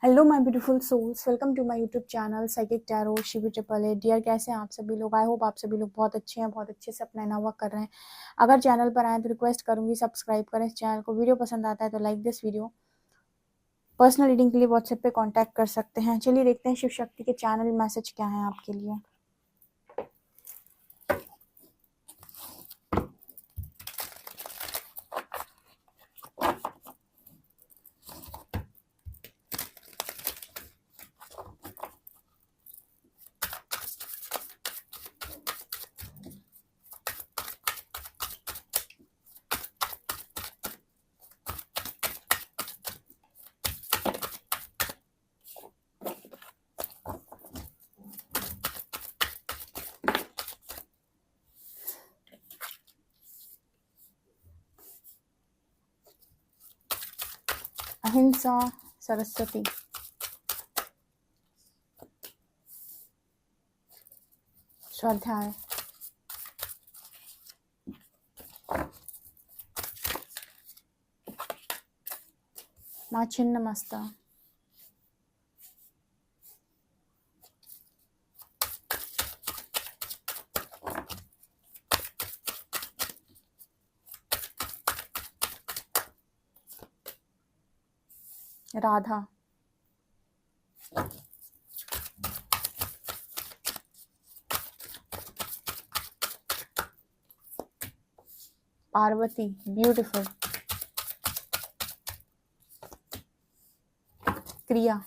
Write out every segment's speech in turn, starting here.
Hello my beautiful souls, welcome to my YouTube channel psychic tarot Shivi triple A. Dear, कैसे हैं आप सभी लोग? आई होप आप सभी लोग बहुत अच्छे हैं, बहुत अच्छे से अपना इना वर्क कर रहे हैं। अगर चैनल पर आए तो रिक्वेस्ट करूंगी सब्सक्राइब करें इस चैनल को। वीडियो पसंद आता है तो like this video. Personal reading के लिए व्हाट्सएप पे कांटेक्ट कर सकते हैं। चलिए देखते हैं शिव शक्ति के चैनल मैसेज क्या है आपके लिए। अहिंसा, सरस्वती, स्वाध्याय, माँ छिन्नमस्ता, राधा, पार्वती, ब्यूटीफुल, क्रिया,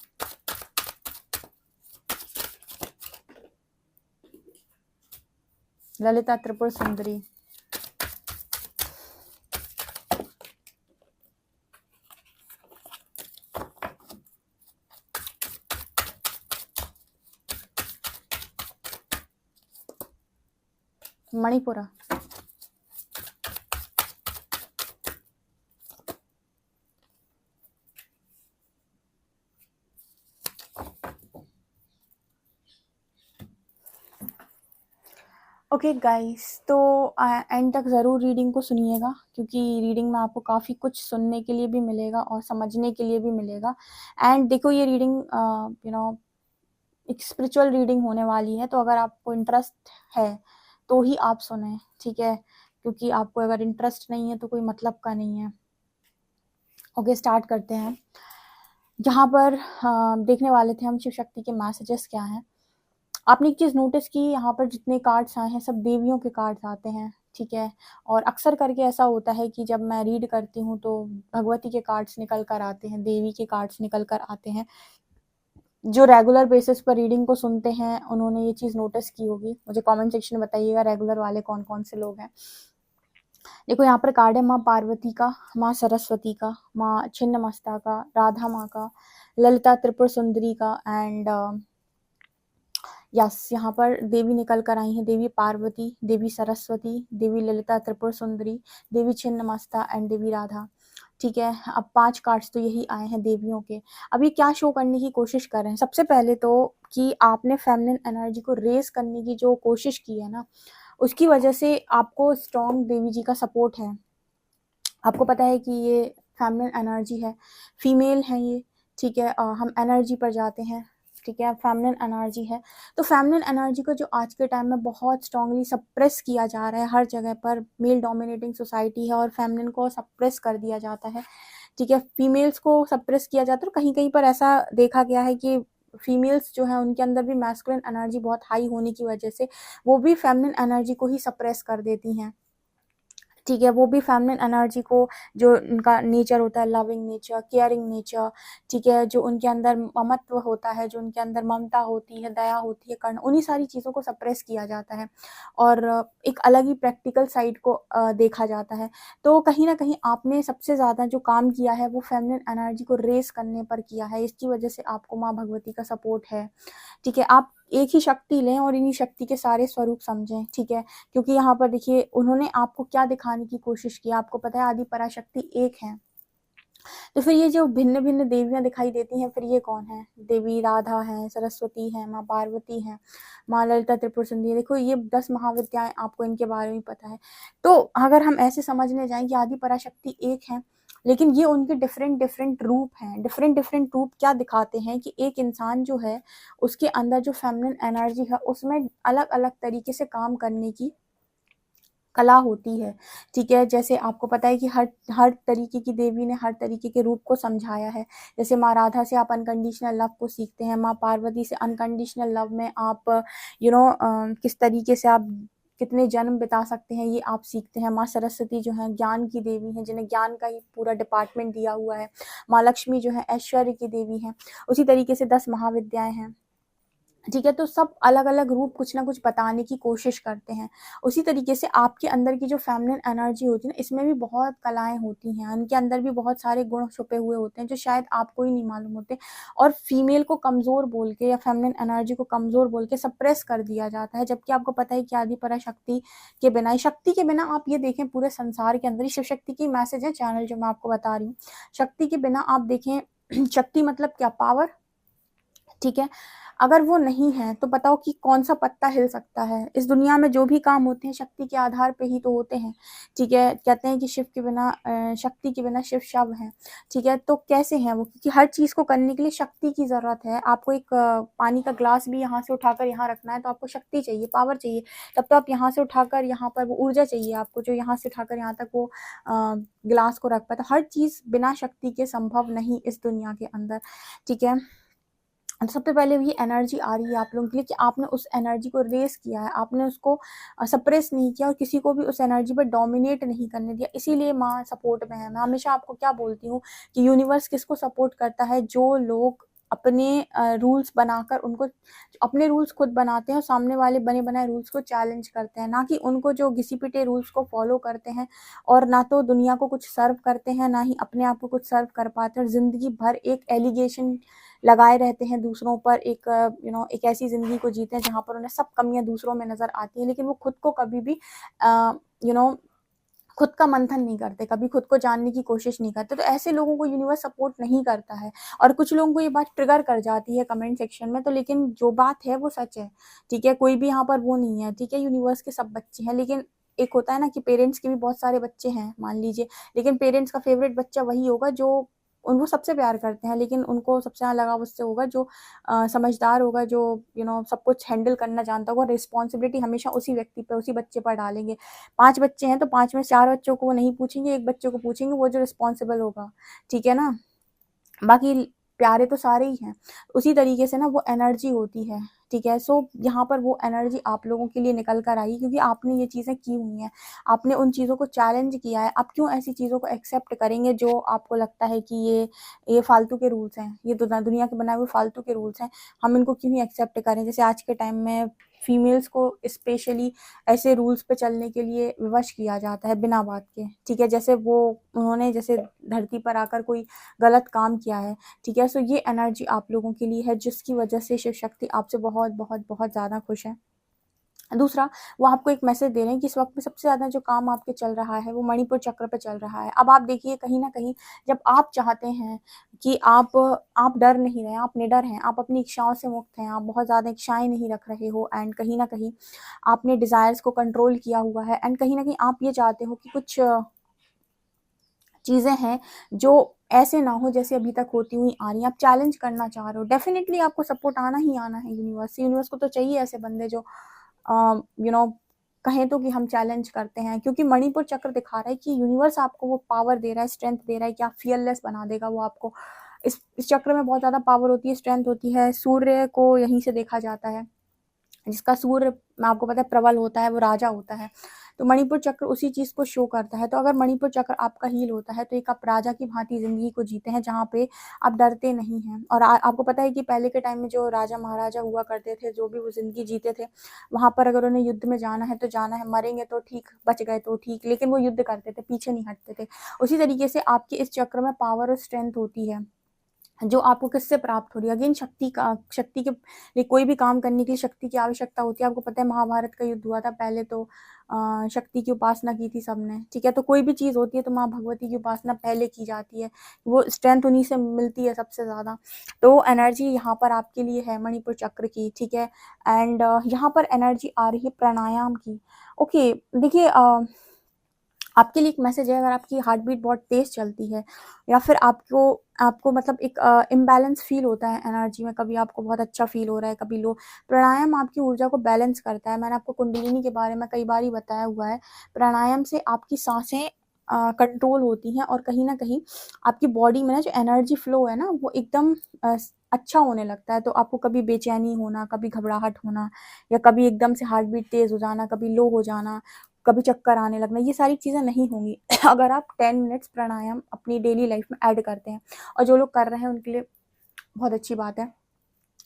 ललिता त्रिपुर सुंदरी, मणिपुरा, ओके गाइस, तो एंड तक ज़रूर रीडिंग को सुनिएगा, क्योंकि रीडिंग में आपको काफ़ी कुछ सुनने के लिए भी मिलेगा और समझने के लिए भी मिलेगा। एंड देखो, ये रीडिंग एक स्पिरिचुअल रीडिंग होने वाली है, तो अगर आपको इंटरेस्ट है तो ही आप सुने, ठीक है? क्योंकि आपको अगर इंटरेस्ट नहीं है तो कोई मतलब का नहीं है। ओके, स्टार्ट करते हैं। जहाँ पर देखने वाले थे हम शिव शक्ति के मैसेजेस क्या हैं। आपने एक चीज़ नोटिस की, यहाँ पर जितने कार्ड्स आए हैं सब देवियों के कार्ड्स आते हैं, ठीक है? और अक्सर करके ऐसा होता है कि जब मैं रीड करती हूँ तो भगवती के कार्ड्स निकल कर आते हैं, देवी के कार्ड्स निकल कर आते हैं। जो रेगुलर बेसिस पर रीडिंग को सुनते हैं उन्होंने ये चीज़ नोटिस की होगी। मुझे कमेंट सेक्शन में बताइएगा रेगुलर वाले कौन कौन से लोग हैं। देखो, यहाँ पर कार्ड है माँ पार्वती का, माँ सरस्वती का, माँ छिन्नमस्ता का, राधा माँ का, ललिता त्रिपुर सुंदरी का एंड यस, यहाँ पर देवी निकल कर आई हैं। देवी पार्वती, देवी सरस्वती, देवी ललिता त्रिपुर सुंदरी, देवी छिन्नमस्ता एंड देवी राधा, ठीक है? अब 5 कार्ड्स तो यही आए हैं देवियों के। अब ये क्या शो करने की कोशिश कर रहे हैं? सबसे पहले तो कि आपने फेमिनिन एनर्जी को रेज करने की जो कोशिश की है ना, उसकी वजह से आपको स्ट्रॉन्ग देवी जी का सपोर्ट है। आपको पता है कि ये फेमिनिन एनर्जी है, फीमेल है ये, ठीक है? हम एनर्जी पर जाते हैं, ठीक है? फेमिनिन एनर्जी है, तो फेमिनिन एनर्जी को जो आज के टाइम में बहुत स्ट्रांगली सप्रेस किया जा रहा है हर जगह पर। मेल डोमिनेटिंग सोसाइटी है और फेमिनिन को सप्रेस कर दिया जाता है, ठीक है? फीमेल्स को सप्रेस किया जाता है और कहीं-कहीं पर ऐसा देखा गया है कि फीमेल्स जो है उनके अंदर भी मैस्कुलिन एनर्जी बहुत हाई होने की वजह से वो भी फेमिनिन एनर्जी को ही सप्रेस कर देती हैं, ठीक है? वो भी फेमिनिन एनर्जी को, जो उनका नेचर होता है, लविंग नेचर, केयरिंग नेचर, ठीक है? जो उनके अंदर ममत्व होता है, जो उनके अंदर ममता होती है, दया होती है, करुणा, उन्हीं सारी चीज़ों को सप्रेस किया जाता है और एक अलग ही प्रैक्टिकल साइड को देखा जाता है। तो कहीं न कहीं आपने सबसे ज़्यादा जो काम किया है वो फेमिनिन एनर्जी को रेज़ करने पर किया है। इसकी वजह से आपको माँ भगवती का सपोर्ट है, ठीक है? आप एक ही शक्ति लें और इन्हीं शक्ति के सारे स्वरूप समझें, ठीक है? क्योंकि यहाँ पर देखिए उन्होंने आपको क्या दिखाने की कोशिश की, आपको पता है आदि पराशक्ति एक है। तो फिर ये जो भिन्न-भिन्न देवियाँ दिखाई देती हैं, फिर ये कौन है? देवी राधा हैं, सरस्वती हैं, माँ पार्वती हैं, माँ ललिता त्रिपुर सुंदरी। देखो, ये 10 महाविद्याएँ आपको इनके बारे में पता है। तो अगर हम ऐसे समझने जाएँ कि आदि पराशक्ति एक है, लेकिन ये उनके डिफरेंट डिफरेंट रूप हैं। डिफरेंट डिफरेंट रूप क्या दिखाते हैं कि एक इंसान जो है उसके अंदर जो फेमिनिन एनर्जी है उसमें अलग अलग तरीके से काम करने की कला होती है, ठीक है। जैसे आपको पता है कि हर हर तरीके की देवी ने हर तरीके के रूप को समझाया है। जैसे माँ राधा से आप अनकंडीशनल लव को सीखते हैं, माँ पार्वती से अनकंडीशनल लव में आप किस तरीके से आप कितने जन्म बिता सकते हैं ये आप सीखते हैं। माँ सरस्वती जो है ज्ञान की देवी हैं, जिन्हें ज्ञान का ही पूरा डिपार्टमेंट दिया हुआ है। माँ लक्ष्मी जो है ऐश्वर्य की देवी हैं। उसी तरीके से 10 महाविद्याएं हैं, ठीक है। तो सब अलग अलग रूप कुछ ना कुछ बताने की कोशिश करते हैं। उसी तरीके से आपके अंदर की जो फेमिनिन एनर्जी होती है ना, इसमें भी बहुत कलाएं होती हैं, उनके अंदर भी बहुत सारे गुण छुपे हुए होते हैं जो शायद आपको ही नहीं मालूम होते। और फीमेल को कमजोर बोल के या फेमिनिन एनर्जी को कमजोर बोल के सप्रेस कर दिया जाता है, जबकि आपको पता है कि आदि पराशक्ति के बिना, शक्ति के बिना आप ये देखें पूरे संसार के अंदर ही शिव शक्ति की मैसेज है चैनल जो मैं आपको बता रही हूँ। शक्ति के बिना आप देखें शक्ति मतलब क्या, पावर, ठीक है। अगर वो नहीं है तो बताओ कि कौन सा पत्ता हिल सकता है। इस दुनिया में जो भी काम होते हैं शक्ति के आधार पे ही तो होते हैं, ठीक है। कहते हैं कि शिव के बिना शक्ति के बिना शिव शव है, ठीक है। तो कैसे हैं वो, क्योंकि हर चीज को करने के लिए शक्ति की जरूरत है। आपको एक पानी का ग्लास भी यहाँ से उठाकर यहाँ रखना है तो आपको शक्ति चाहिए, पावर चाहिए। तब तो आप यहाँ से उठाकर यहाँ पर, वो ऊर्जा चाहिए आपको जो यहाँ से उठाकर यहाँ तक वो ग्लास को रख पाए। तो हर चीज बिना शक्ति के संभव नहीं इस दुनिया के अंदर, ठीक है। सबसे पहले ये एनर्जी आ रही है आप लोगों के लिए कि आपने उस एनर्जी को रेस किया है, आपने उसको सप्रेस नहीं किया और किसी को भी उस एनर्जी पर डोमिनेट नहीं करने दिया, इसीलिए माँ सपोर्ट में है। मैं हमेशा आपको क्या बोलती हूँ कि यूनिवर्स किसको सपोर्ट करता है, जो लोग अपने रूल्स बनाकर उनको, अपने रूल्स खुद बनाते हैं और सामने वाले बने बनाए रूल्स को चैलेंज करते हैं, ना कि उनको जो घिसी पिटे रूल्स को फॉलो करते हैं और ना तो दुनिया को कुछ सर्व करते हैं, ना ही अपने आप को कुछ सर्व कर पाते हैं। और जिंदगी भर एक एलिगेशन लगाए रहते हैं दूसरों पर, एक एक ऐसी जिंदगी को जीते हैं जहाँ पर उन्हें सब कमियां दूसरों में नजर आती हैं, लेकिन वो खुद को कभी भी यू नो खुद का मंथन नहीं करते, कभी खुद को जानने की कोशिश नहीं करते। तो ऐसे लोगों को यूनिवर्स सपोर्ट नहीं करता है। और कुछ लोगों को ये बात ट्रिगर कर जाती है कमेंट सेक्शन में, तो लेकिन जो बात है वो सच है, ठीक है। कोई भी यहाँ पर वो नहीं है, ठीक है। यूनिवर्स के सब बच्चे हैं, लेकिन एक होता है ना कि पेरेंट्स के भी बहुत सारे बच्चे हैं मान लीजिए, लेकिन पेरेंट्स का फेवरेट बच्चा वही होगा जो उनको सबसे प्यार करते हैं, लेकिन उनको सबसे ज्यादा लगाव उससे होगा जो समझदार होगा, जो सब कुछ हैंडल करना जानता होगा। रिस्पॉन्सिबिलिटी हमेशा उसी व्यक्ति पे, उसी बच्चे पर डालेंगे। 5 बच्चे हैं तो 5 में 4 बच्चों को वो नहीं पूछेंगे, एक बच्चे को पूछेंगे, वो जो रिस्पॉन्सिबल होगा, ठीक है ना। बाकी प्यारे तो सारे ही हैं। उसी तरीके से ना वो एनर्जी होती है, ठीक है। सो यहाँ पर वो एनर्जी आप लोगों के लिए निकल कर आई क्योंकि आपने ये चीज़ें की हुई हैं, आपने उन चीज़ों को चैलेंज किया है। आप क्यों ऐसी चीज़ों को एक्सेप्ट करेंगे जो आपको लगता है कि ये फालतू के रूल्स हैं, ये तो दुनिया के बनाए हुए फालतू के रूल्स हैं, हम इनको क्यों ही एक्सेप्ट करें। जैसे आज के टाइम में फीमेल्स को स्पेशली ऐसे रूल्स पे चलने के लिए विवश किया जाता है बिना बात के, ठीक है। जैसे उन्होंने जैसे धरती पर आकर कोई गलत काम किया है, ठीक है। सो ये एनर्जी आप लोगों के लिए है जिसकी वजह से शिव शक्ति आपसे बहुत बहुत बहुत ज़्यादा खुश है। दूसरा, वो आपको एक मैसेज दे रहे हैं कि इस वक्त में सबसे ज़्यादा जो काम आपके चल रहा है वो मणिपुर चक्र पे चल रहा है। अब आप देखिए कहीं ना कहीं जब आप चाहते हैं कि आप डर नहीं रहे, आप निडर हैं, आप अपनी इच्छाओं से मुक्त हैं, आप बहुत ज़्यादा इच्छाएं नहीं रख रहे हो, एंड कहीं ना कहीं आपने डिज़ायर्स को कंट्रोल किया हुआ है, एंड कहीं ना कहीं आप ये चाहते हो कि कुछ चीज़ें हैं जो ऐसे ना हो जैसे अभी तक होती हुई आ रही हैं, आप चैलेंज करना चाह रहे हो। डेफिनेटली आपको सपोर्ट आना ही आना है यूनिवर्स से। यूनिवर्स को तो चाहिए ऐसे बंदे जो यू नो कहें तो कि हम चैलेंज करते हैं, क्योंकि मणिपुर चक्र दिखा रहा है कि यूनिवर्स आपको वो पावर दे रहा है, स्ट्रेंथ दे रहा है कि आप फियरलेस बना देगा वो आपको। इस चक्र में बहुत ज़्यादा पावर होती है, स्ट्रेंथ होती है। सूर्य को यहीं से देखा जाता है, जिसका सूर्य में आपको पता है प्रबल होता है, वो राजा होता है। तो मणिपुर चक्र उसी चीज को शो करता है। तो अगर मणिपुर चक्र आपका हील होता है तो एक आप राजा की भांति जिंदगी को जीते हैं जहाँ पे आप डरते नहीं हैं। और आपको पता है कि पहले के टाइम में जो राजा महाराजा हुआ करते थे, जो भी वो जिंदगी जीते थे, वहां पर अगर उन्हें युद्ध में जाना है तो जाना है, मरेंगे तो ठीक, बच गए तो ठीक, लेकिन वो युद्ध करते थे, पीछे नहीं हटते थे। उसी तरीके से आपके इस चक्र में पावर और स्ट्रेंथ होती है जो आपको किससे प्राप्त हो रही है। अगेन शक्ति के लिए कोई भी काम करने के लिए शक्ति की आवश्यकता होती है। आपको पता है महाभारत का युद्ध हुआ था, पहले तो शक्ति की उपासना की थी सबने, ठीक है। तो कोई भी चीज होती है तो माँ भगवती की उपासना पहले की जाती है, वो स्ट्रेंथ उन्हीं से मिलती है सबसे ज्यादा। तो एनर्जी यहाँ पर आपके लिए है मणिपुर चक्र की, ठीक है। एंड यहाँ पर एनर्जी आ रही है प्राणायाम की। ओके देखिए आपके लिए एक मैसेज है, अगर आपकी हार्ट बीट बहुत तेज़ चलती है या फिर आपको आपको मतलब एक इम्बैलेंस फ़ील होता है एनर्जी में, कभी आपको बहुत अच्छा फ़ील हो रहा है, कभी लो। प्राणायाम आपकी ऊर्जा को बैलेंस करता है। मैंने आपको कुंडलिनी के बारे में कई बार ही बताया हुआ है। प्राणायाम से आपकी साँसें कंट्रोल होती हैं और कहीं न कहीं आपकी बॉडी में ना जो एनर्जी फ़्लो है ना, वो एकदम अच्छा होने लगता है। तो आपको कभी बेचैनी होना, कभी घबराहट होना या कभी एकदम से हार्ट बीट तेज़ हो जाना, कभी लो हो जाना, कभी चक्कर आने लगना, ये सारी चीज़ें नहीं होंगी अगर आप 10 मिनट्स प्राणायाम अपनी डेली लाइफ में ऐड करते हैं। और जो लोग कर रहे हैं उनके लिए बहुत अच्छी बात है।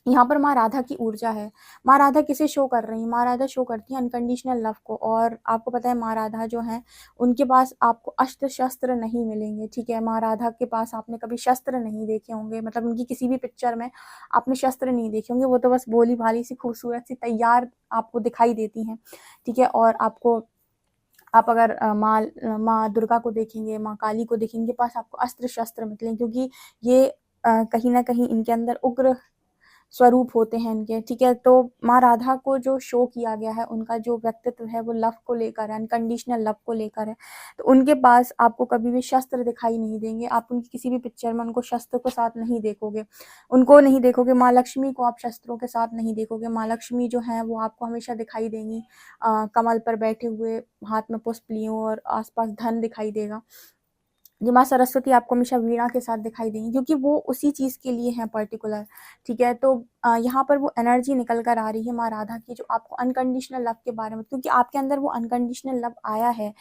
यहाँ पर माँ राधा की ऊर्जा है। माँ राधा किसे शो कर रही हैं? माँ राधा शो करती हैं अनकंडीशनल लव को। और आपको पता है माँ राधा जो हैं, उनके पास आपको अस्त्र-शस्त्र नहीं मिलेंगे, ठीक है? माँ राधा के पास आपने कभी शस्त्र नहीं देखे होंगे, मतलब उनकी किसी भी पिक्चर में आपने शस्त्र नहीं देखे होंगे, वो तो बस भोली-भाली सी, खूबसूरत सी, तैयार आपको दिखाई देती हैं, ठीक है? और आप अगर माँ दुर्गा को देखेंगे, माँ काली को देखेंगे, इनके पास आपको अस्त्र-शस्त्र मिलेंगे, क्योंकि ये कहीं न कहीं इनके अंदर उग्र स्वरूप होते हैं इनके, ठीक है? तो माँ राधा को जो शो किया गया है, उनका जो व्यक्तित्व है वो लव को लेकर है, अनकंडीशनल लव को लेकर है। तो उनके पास आपको कभी भी शस्त्र दिखाई नहीं देंगे, आप उनकी किसी भी पिक्चर में उनको शस्त्र के साथ नहीं देखोगे। उनको नहीं देखोगे, माँ लक्ष्मी को आप शस्त्रों के साथ नहीं देखोगे। माँ लक्ष्मी जो हैं वो आपको हमेशा दिखाई देंगी कमल पर बैठे हुए, हाथ में पुष्प लिए और आस-पास धन दिखाई देगा। जो माँ सरस्वती आपको हमेशा वीणा के साथ दिखाई देंगी, क्योंकि वो उसी चीज़ के लिए हैं पर्टिकुलर, ठीक है? तो यहाँ पर वो एनर्जी निकल कर आ रही है माँ राधा की, जो आपको अनकंडीशनल लव के बारे में, क्योंकि आपके अंदर वो अनकंडीशनल लव आया है,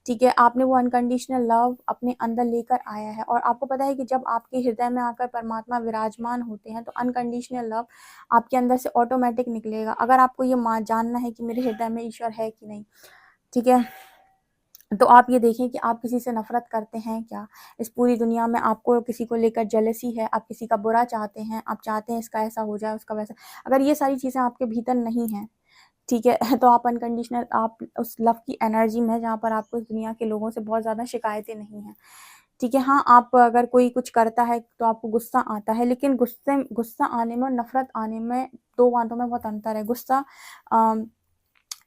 ठीक है? आपने वो अनकंडीशनल लव अपने अंदर लेकर आया है और आपको पता है कि जब आपके हृदय में आकर परमात्मा विराजमान होते हैं, तो अनकंडीशनल लव आपके अंदर से ऑटोमैटिक निकलेगा। अगर आपको ये जानना है कि मेरे हृदय में ईश्वर है कि नहीं, ठीक है? तो आप ये देखें कि आप किसी से नफ़रत करते हैं क्या? इस पूरी दुनिया में आपको किसी को लेकर जेलसी है, आप किसी का बुरा चाहते हैं, आप चाहते हैं इसका ऐसा हो जाए, उसका वैसा। अगर ये सारी चीज़ें आपके भीतर नहीं हैं, ठीक है? तो आप अनकंडीशनल, आप उस लव की एनर्जी में हैं, जहाँ पर आपको इस दुनिया के लोगों से बहुत ज़्यादा शिकायतें नहीं हैं, ठीक है? हाँ, आप अगर कोई कुछ करता है तो आपको गुस्सा आता है, लेकिन गुस्सा आने में और नफ़रत आने में 2 बातों में बहुत अंतर है। गुस्सा अ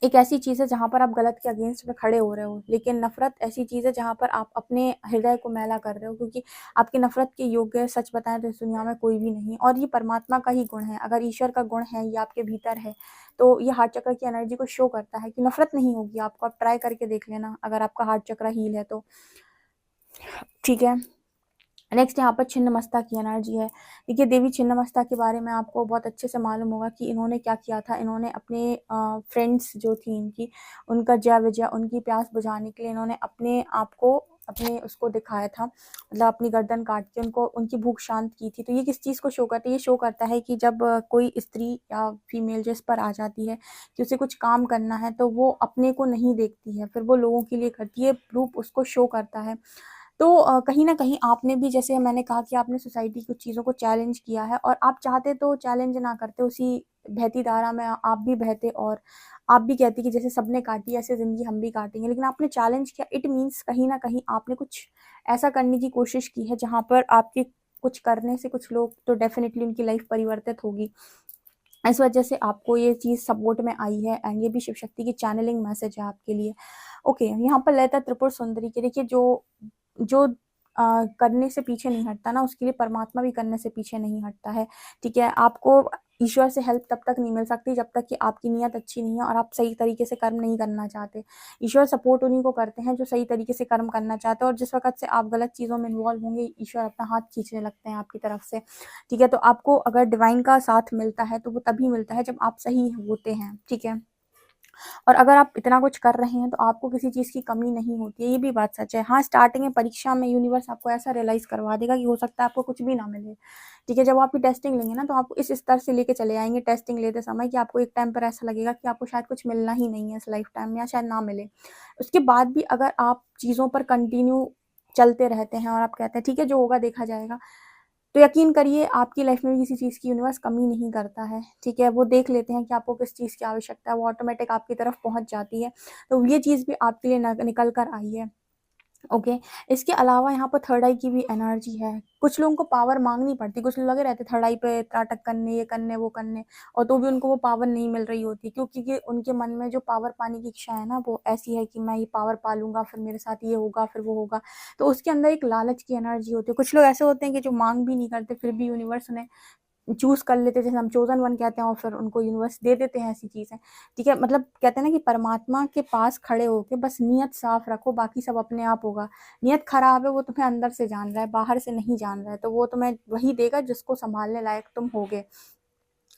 एक ऐसी चीज़ है जहाँ पर आप गलत के अगेंस्ट में खड़े हो रहे हो, लेकिन नफ़रत ऐसी चीज़ है जहाँ पर आप अपने हृदय को मैला कर रहे हो, क्योंकि आपकी नफ़रत के योग्य सच बताएँ तो इस दुनिया में कोई भी नहीं, और ये परमात्मा का ही गुण है। अगर ईश्वर का गुण है, ये आपके भीतर है, तो ये हार्ट चक्र की एनर्जी को शो करता है कि नफ़रत नहीं होगी आपको। आप ट्राई करके देख लेना, अगर आपका हार्ट चक्र हील है तो, ठीक है? नेक्स्ट यहाँ पर छिन्नमस्ता की एनर्जी है। देखिए, देवी छिन्नमस्ता के बारे में आपको बहुत अच्छे से मालूम होगा कि इन्होंने क्या किया था। इन्होंने अपने फ्रेंड्स जो थी इनकी, उनका जय विजय, उनकी प्यास बुझाने के लिए इन्होंने अपने आप को, अपने उसको दिखाया था, मतलब अपनी गर्दन काट के उनको, उनकी भूख शांत की थी। तो ये किस चीज़ को शो करता है? ये शो करता है कि जब कोई स्त्री या फीमेल जिस पर आ जाती है कि उसे कुछ काम करना है, तो वो अपने को नहीं देखती है, फिर वो लोगों के लिए करती है। रूप उसको शो करता है। तो कहीं न कहीं आपने भी, जैसे मैंने कहा कि आपने सोसाइटी की कुछ चीज़ों को चैलेंज किया है और आप चाहते तो चैलेंज ना करते, उसी बहती धारा में आप भी बहते और आप भी कहती कि जैसे सबने काटी ऐसे ज़िंदगी हम भी काटेंगे। लेकिन आपने चैलेंज किया, इट मीन्स कहीं न कहीं आपने कुछ ऐसा करने की कोशिश की है जहाँ पर आपके कुछ करने से कुछ लोग तो डेफ़िनिटली उनकी लाइफ़ परिवर्तित होगी। इस वजह से आपको ये चीज़ सपोर्ट में आई है एंड ये भी शिव शक्ति की चैनलिंग मैसेज है आपके लिए। ओके, यहाँ पर ललिता त्रिपुर सुंदरी की, देखिए जो जो करने से पीछे नहीं हटता ना, उसके लिए परमात्मा भी करने से पीछे नहीं हटता है, ठीक है? आपको ईश्वर से हेल्प तब तक नहीं मिल सकती जब तक कि आपकी नीयत अच्छी नहीं है और आप सही तरीके से कर्म नहीं करना चाहते। ईश्वर सपोर्ट उन्हीं को करते हैं जो सही तरीके से कर्म करना चाहते हैं, और जिस वक़्त से आप गलत चीज़ों में इन्वॉल्व होंगे, ईश्वर अपना हाथ खींचने लगते हैं आपकी तरफ से, ठीक है? तो आपको अगर डिवाइन का साथ मिलता है, तो वो तभी मिलता है जब आप सही होते हैं, ठीक है? और अगर आप इतना कुछ कर रहे हैं तो आपको किसी चीज़ की कमी नहीं होती है, ये भी बात सच है। हाँ, स्टार्टिंग में परीक्षा में यूनिवर्स आपको ऐसा रियलाइज़ करवा देगा कि हो सकता है आपको कुछ भी ना मिले, ठीक है? जब आप आपकी टेस्टिंग लेंगे ना, तो आपको इस स्तर से लेके चले आएँगे टेस्टिंग लेते समय कि आपको एक टाइम पर ऐसा लगेगा कि आपको शायद कुछ मिलना ही नहीं है इस लाइफ़ टाइम में, या शायद ना मिले। उसके बाद भी अगर आप चीज़ों पर कंटिन्यू चलते रहते हैं और आप कहते हैं ठीक है, जो होगा देखा जाएगा, तो यकीन करिए आपकी लाइफ में भी किसी चीज़ की यूनिवर्स कमी नहीं करता है, ठीक है? वो देख लेते हैं कि आपको किस चीज़ की आवश्यकता है, वो ऑटोमेटिक आपकी तरफ पहुँच जाती है। तो ये चीज़ भी आपके लिए निकल कर आई है। ओके। इसके अलावा यहाँ पर थर्ड आई की भी एनर्जी है। कुछ लोगों को पावर मांगनी पड़ती, कुछ लोग लगे रहते थर्ड आई पे त्राटक करने, ये करने वो करने, और तो भी उनको वो पावर नहीं मिल रही होती, क्योंकि उनके मन में जो पावर पाने की इच्छा है ना, वो ऐसी है कि मैं ये पावर पालूंगा, फिर मेरे साथ ये होगा, फिर वो होगा। तो उसके अंदर एक लालच की एनर्जी होती है। कुछ लोग ऐसे होते हैं कि जो मांग भी नहीं करते, फिर भी यूनिवर्स उन्हें चूज कर लेते हैं, जैसे हम चोजन वन कहते हैं, और फिर उनको यूनिवर्स दे देते हैं ऐसी चीजें। ठीक है, मतलब कहते हैं ना कि परमात्मा के पास खड़े होके बस नियत साफ रखो, बाकी सब अपने आप होगा। नियत खराब है, वो तुम्हें अंदर से जान रहा है, बाहर से नहीं जान रहा है, तो वो तुम्हें वही देगा जिसको संभालने लायक तुम होगे।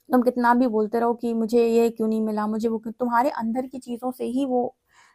तुम कितना भी बोलते रहो कि मुझे ये क्यों नहीं मिला, मुझे वो क्यों, तुम्हारे अंदर की चीजों से ही वो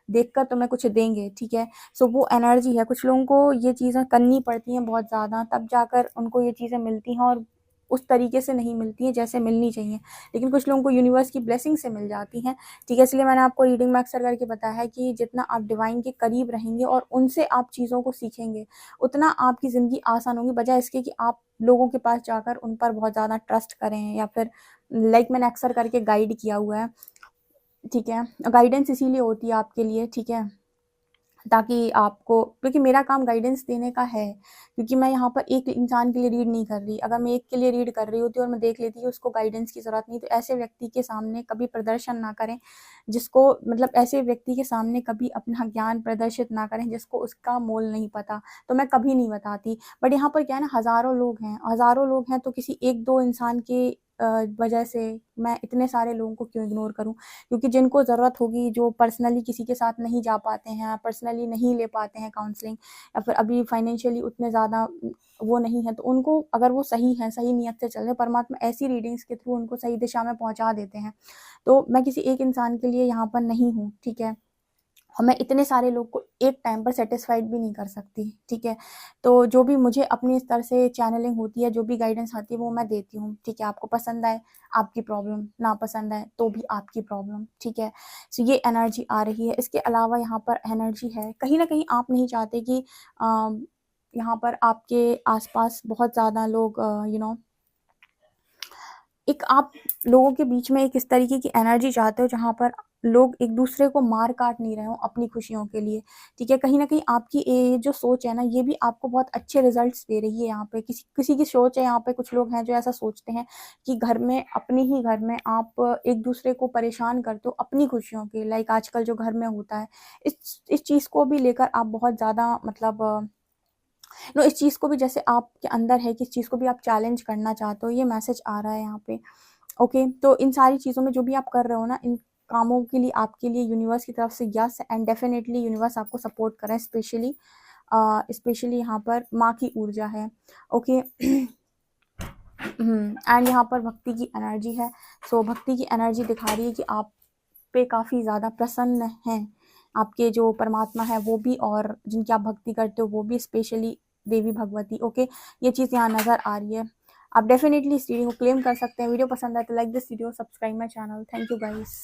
देखकर तुम्हें कुछ देंगे। ठीक है, सो वो एनर्जी है। कुछ लोगों को ये चीजें करनी पड़ती हैं बहुत ज्यादा, तब जाकर उनको ये चीजें मिलती हैं, और उस तरीके से नहीं मिलती है जैसे मिलनी चाहिए। लेकिन कुछ लोगों को यूनिवर्स की ब्लेसिंग से मिल जाती हैं। ठीक है, इसलिए मैंने आपको रीडिंग में अक्सर करके बताया है कि जितना आप डिवाइन के करीब रहेंगे और उनसे आप चीज़ों को सीखेंगे, उतना आपकी ज़िंदगी आसान होगी, बजाय इसके कि आप लोगों के पास जाकर उन पर बहुत ज़्यादा ट्रस्ट करें, या फिर लाइक मैंने अक्सर करके गाइड किया हुआ है। ठीक है, गाइडेंस इसीलिए होती है आपके लिए। ठीक है, ताकि आपको, क्योंकि मेरा काम गाइडेंस देने का है, क्योंकि मैं यहाँ पर एक इंसान के लिए रीड नहीं कर रही। अगर मैं एक के लिए रीड कर रही होती और मैं देख लेती कि उसको गाइडेंस की ज़रूरत नहीं, तो ऐसे व्यक्ति के सामने कभी प्रदर्शन ना करें, जिसको मतलब ऐसे व्यक्ति के सामने कभी अपना ज्ञान प्रदर्शित ना करें जिसको उसका मोल नहीं पता, तो मैं कभी नहीं बताती। बट यहाँ पर क्या है ना, हज़ारों लोग हैं, तो किसी एक दो इंसान के वजह से मैं इतने सारे लोगों को क्यों इग्नोर करूँ? क्योंकि जिनको ज़रूरत होगी, जो पर्सनली किसी के साथ नहीं जा पाते हैं, पर्सनली नहीं ले पाते हैं काउंसलिंग, या फिर अभी फाइनेंशियली उतने ज़्यादा वो नहीं है, तो उनको, अगर वो सही हैं, सही नियत से चल रहे हैं, परमात्मा ऐसी रीडिंग्स के थ्रू उनको सही दिशा में पहुँचा देते हैं। तो मैं किसी एक इंसान के लिए यहाँ पर नहीं हूँ। ठीक है, और मैं इतने सारे लोग को एक टाइम पर सेटिस्फाइड भी नहीं कर सकती। ठीक है, तो जो भी मुझे अपनी स्तर से चैनलिंग होती है, जो भी गाइडेंस आती है, वो मैं देती हूँ। ठीक है, आपको पसंद आए आपकी प्रॉब्लम, ना पसंद आए तो भी आपकी प्रॉब्लम। ठीक है, सो ये एनर्जी आ रही है। इसके अलावा यहाँ पर एनर्जी है, कहीं ना कहीं आप नहीं चाहते कि यहाँ पर आपके आसपास बहुत ज़्यादा लोग एक आप लोगों के बीच में एक इस तरीके की एनर्जी चाहते हो जहाँ पर लोग एक दूसरे को मार काट नहीं रहे हो अपनी खुशियों के लिए। ठीक है, कहीं ना कहीं आपकी ये जो सोच है ना, ये भी आपको बहुत अच्छे रिजल्ट्स दे रही है। यहाँ पे किसी किसी की सोच है, यहाँ पे कुछ लोग हैं जो ऐसा सोचते हैं कि घर में, अपने ही घर में आप एक दूसरे को परेशान करते हो अपनी खुशियों के, लाइक आजकल जो घर में होता है, इस चीज़ को भी लेकर आप बहुत ज़्यादा मतलब इस चीज़ को भी, जैसे आपके अंदर है कि इस चीज़ को भी आप चैलेंज करना चाहते हो, ये मैसेज आ रहा है यहाँ पे। ओके, तो इन सारी चीज़ों में जो भी आप कर रहे हो ना, इन कामों के लिए आपके लिए यूनिवर्स की तरफ से यस, एंड डेफिनेटली यूनिवर्स आपको सपोर्ट कर रहा है। स्पेशली यहाँ पर माँ की ऊर्जा है। ओके, एंड यहाँ पर भक्ति की एनर्जी है। सो भक्ति की एनर्जी दिखा रही है कि आप पे काफ़ी ज़्यादा प्रसन्न हैं आपके जो परमात्मा है वो भी, और जिनकी आप भक्ति करते हो वो भी, स्पेशली देवी भगवती। ओके, ये चीज़ यहाँ नज़र आ रही है। आप डेफिनेटली इस रीडिंग को क्लेम कर सकते हैं। वीडियो पसंद आए तो like this video, subscribe my channel. Thank you guys.